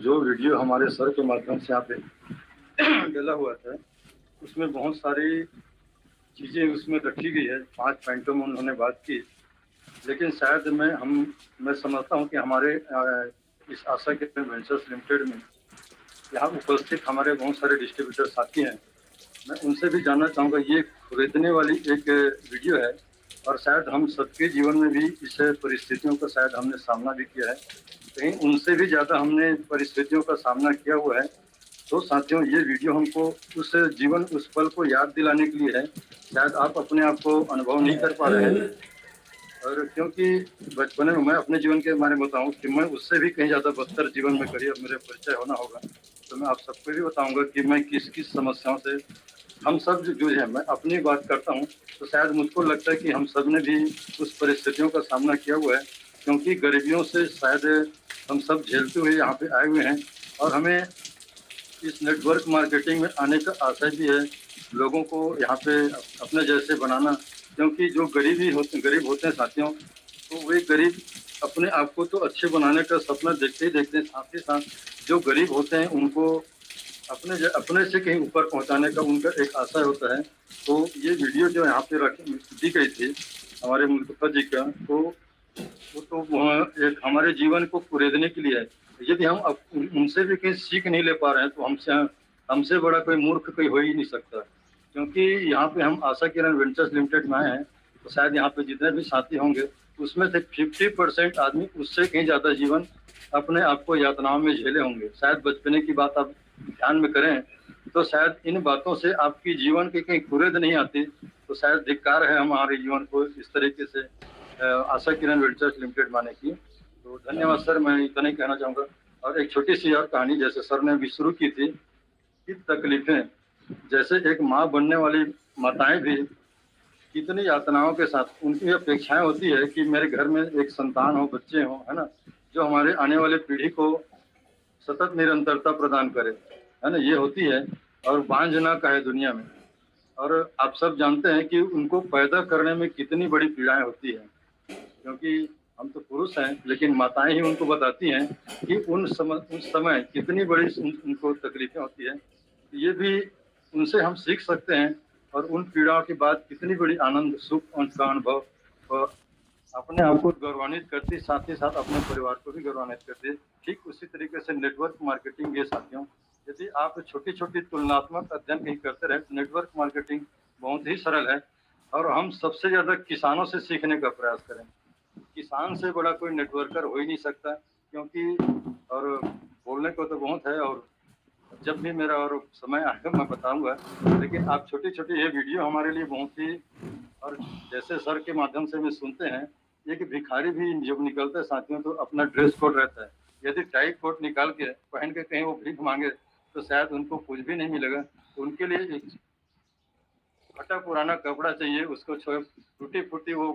जो वीडियो हमारे सर के माध्यम से यहाँ पे डाला हुआ था, उसमें बहुत सारी चीज़ें उसमें रखी गई है। 5 पॉइंटों में उन्होंने बात की, लेकिन शायद मैं समझता हूँ कि हमारे इस आशा के वेंचर्स लिमिटेड में यहाँ उपस्थित हमारे बहुत सारे डिस्ट्रीब्यूटर साथी हैं। मैं उनसे भी जानना चाहूँगा, ये खरीदने वाली एक वीडियो है और शायद हम सबके जीवन में भी इस परिस्थितियों का शायद हमने सामना भी किया है। कहीं उनसे भी ज़्यादा हमने परिस्थितियों का सामना किया हुआ है। तो साथियों, ये वीडियो हमको उस पल को याद दिलाने के लिए है। शायद आप अपने आप को अनुभव नहीं कर पा रहे हैं, और क्योंकि बचपन में मैं अपने जीवन के बारे में बताऊं कि मैं उससे भी कहीं ज़्यादा बदतर जीवन में करियर मेरे परिचय होना होगा, तो मैं आप सबको भी बताऊंगा कि मैं किस किस समस्याओं से हम सब जो जूझे हैं। मैं अपनी बात करता हूं तो शायद मुझको लगता है कि हम सब ने भी उस परिस्थितियों का सामना किया हुआ है, क्योंकि गरीबियों से शायद हम सब झेलते हुए यहाँ पे आए हुए हैं। और हमें इस नेटवर्क मार्केटिंग में आने का आशय भी है, लोगों को यहाँ पे अपने जैसे बनाना। क्योंकि जो गरीब होते हैं साथियों, तो वे गरीब अपने आप को तो अच्छे बनाने का सपना देखते ही देखते हैं, साथ ही साथ जो गरीब होते हैं उनको अपने से कहीं ऊपर पहुंचाने का उनका एक आशय होता है। तो ये वीडियो जो यहाँ पे दी गई थी हमारे मुस्तफा जी का, तो वो तो एक हमारे जीवन को कुरेदने के लिए है। यदि हम उनसे भी कहीं सीख नहीं ले पा रहे हैं, तो हमसे हमसे बड़ा कोई मूर्ख कोई हो ही नहीं सकता। क्योंकि यहाँ पे हम आशा किरण वेंचर्स लिमिटेड में आए हैं, तो शायद यहाँ पे जितने भी साथी होंगे उसमें से 50% आदमी उससे कहीं ज्यादा जीवन अपने आप को यातनाओं में झेले होंगे। शायद बचपने की बात आप ध्यान में करें तो शायद इन बातों से आपकी जीवन की कहीं कुरेद नहीं आती। तो शायद धिक्कार है हमारे जीवन को इस तरीके से आशा किरण वेंचर्स लिमिटेड माने की। तो धन्यवाद सर, मैं इतना ही कहना चाहूँगा। और एक छोटी सी और कहानी, जैसे सर ने अभी शुरू की थी कि तकलीफें, जैसे एक माँ बनने वाली माताएं भी कितनी यातनाओं के साथ उनकी अपेक्षाएं होती है कि मेरे घर में एक संतान हो, बच्चे हो, है ना, जो हमारे आने वाले पीढ़ी को सतत निरंतरता प्रदान करे, है ना, ये होती है। और बांझ ना कहे दुनिया में। और आप सब जानते हैं कि उनको पैदा करने में कितनी बड़ी पीड़ाएं होती है, क्योंकि हम तो पुरुष हैं, लेकिन माताएं ही उनको बताती हैं कि उस समय कितनी बड़ी उनको तकलीफें होती है। ये भी उनसे हम सीख सकते हैं। और उन पीड़ाओं के बाद कितनी बड़ी आनंद सुख का अनुभव और अपने आप को गौरवान्वित करती, साथ ही साथ अपने परिवार को भी गौरवान्वित करती। ठीक उसी तरीके से नेटवर्क मार्केटिंग के साथियों, यदि आप छोटी छोटी तुलनात्मक अध्ययन कहीं करते रहे, तो नेटवर्क मार्केटिंग बहुत ही सरल है। और हम सबसे ज्यादा किसानों से सीखने का प्रयास करें। किसान से बड़ा कोई नेटवर्कर हो ही नहीं सकता, क्योंकि और बोलने को तो बहुत है, और जब भी मेरा और समय आएगा मैं बताऊंगा। लेकिन आप छोटी छोटी ये वीडियो हमारे लिए बहुत ही, और जैसे सर के माध्यम से भी सुनते हैं, एक भिखारी भी जब निकलते हैं साथियों तो अपना ड्रेस कोड रहता है। यदि टाई कोट निकाल के पहन के कहीं वो भीख मांगे तो शायद उनको कुछ भी नहीं मिलेगा। तो उनके लिए एक फटा पुराना कपड़ा चाहिए, उसको टूटी फूटी वो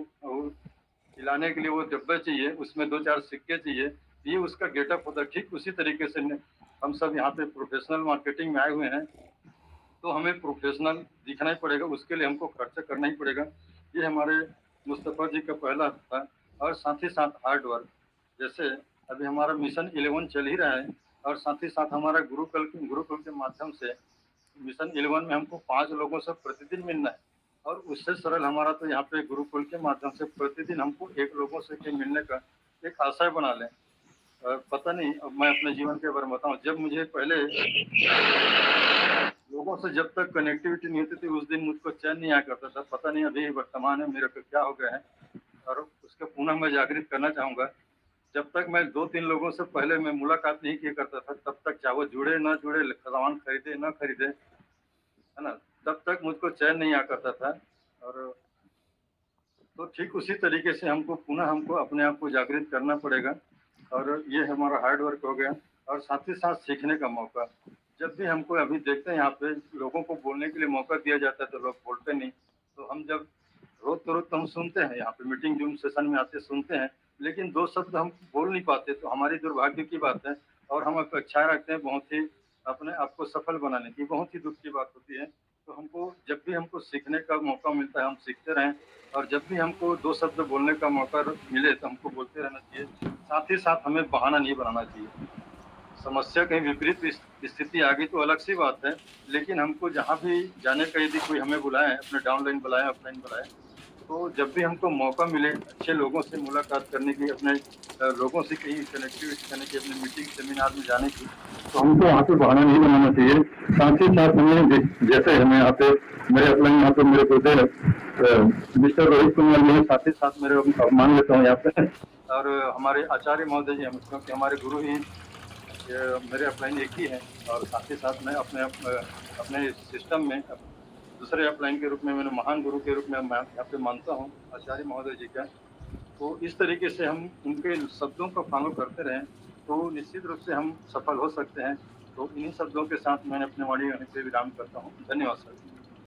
खिलाने के लिए वो डब्बे चाहिए, उसमें 2-4 सिक्के चाहिए। ये उसका गेटअप होता है। ठीक उसी तरीके से हम सब यहाँ पे प्रोफेशनल मार्केटिंग में आए हुए हैं, तो हमें प्रोफेशनल दिखना ही पड़ेगा, उसके लिए हमको खर्चा करना ही पड़ेगा। ये हमारे मुस्तफा जी का पहला था। और साथ ही साथ हार्ड वर्क, जैसे अभी हमारा मिशन 11 चल ही रहा है, और साथ ही साथ हमारा गुरुकुल के माध्यम से मिशन 11 में हमको 5 लोगों से प्रतिदिन मिलना है। और उससे सरल हमारा तो यहाँ पे गुरुकुल के माध्यम से प्रतिदिन हमको 1 लोगों से के मिलने का एक आशय बना लें। पता नहीं, अब मैं अपने जीवन के बारे में बताऊं, जब मुझे पहले लोगों से जब तक कनेक्टिविटी नहीं होती थी, उस दिन मुझको चैन नहीं आया करता था। पता नहीं अभी वर्तमान में मेरे को क्या हो गया है, और उसके पुनः मैं जागृत करना चाहूँगा। जब तक मैं 2-3 लोगों से पहले मैं मुलाकात नहीं किया करता था, तब तक चाहे वो जुड़े ना जुड़े, सामान खरीदे ना खरीदे, है ना, तब तक मुझको चैन नहीं आया करता था। और तो ठीक उसी तरीके से हमको अपने आप को जागृत करना पड़ेगा। और ये हमारा हार्ड वर्क हो गया, और साथ ही साथ सीखने का मौका। जब भी हमको अभी देखते हैं यहाँ पे लोगों को बोलने के लिए मौका दिया जाता है तो लोग बोलते नहीं। तो हम जब रोज तो हम सुनते हैं, यहाँ पे मीटिंग जूम सेशन में आते सुनते हैं, लेकिन 2 शब्द हम बोल नहीं पाते, तो हमारी दुर्भाग्य की बात है। और हम अपेक्षाएं रखते हैं बहुत ही अपने आप को सफल बनाने की, बहुत ही दुख की बात होती है। तो हमको जब भी हमको सीखने का मौका मिलता है हम सीखते रहें, और जब भी हमको 2 शब्द बोलने का मौका मिले तो हमको बोलते रहना चाहिए। साथ ही साथ हमें बहाना नहीं बनाना चाहिए। समस्या कहीं विपरीत स्थिति आ गई तो अलग सी बात है, लेकिन हमको जहाँ भी जाने का यदि कोई हमें बुलाए, अपने डाउनलाइन बुलाए, ऑफलाइन बुलाए, तो जब भी हमको मौका मिले अच्छे लोगों से मुलाकात करने की, अपने लोगों से कहीं कनेक्टिविटी करने की, अपने मीटिंग सेमिनार में जाने की, तो हमको वहाँ पे बहाना नहीं बनाना चाहिए। साथ ही साथ हमें जैसे हमें यहाँ पे मेरे अपने यहाँ पे मेरे गुरुदेव मिस्टर रोहित कुमार जी हैं, साथ ही साथ मेरे मान लेता हूँ यहाँ पे, और हमारे आचार्य महोदय जी हम, क्योंकि हमारे गुरु ही मेरे अपलाइन एक ही है, और साथ ही साथ मैं अपने सिस्टम में दूसरे अपलाइन के रूप में मैंने महान गुरु के रूप में मैं यहाँ पे मानता हूँ आचार्य महोदय जी का। तो इस तरीके से हम उनके शब्दों को फॉलो करते रहें तो निश्चित रूप से हम सफल हो सकते हैं। तो इन्हीं शब्दों के साथ मैंने अपने वाणी यहीं पे विराम करता हूँ। धन्यवाद सर।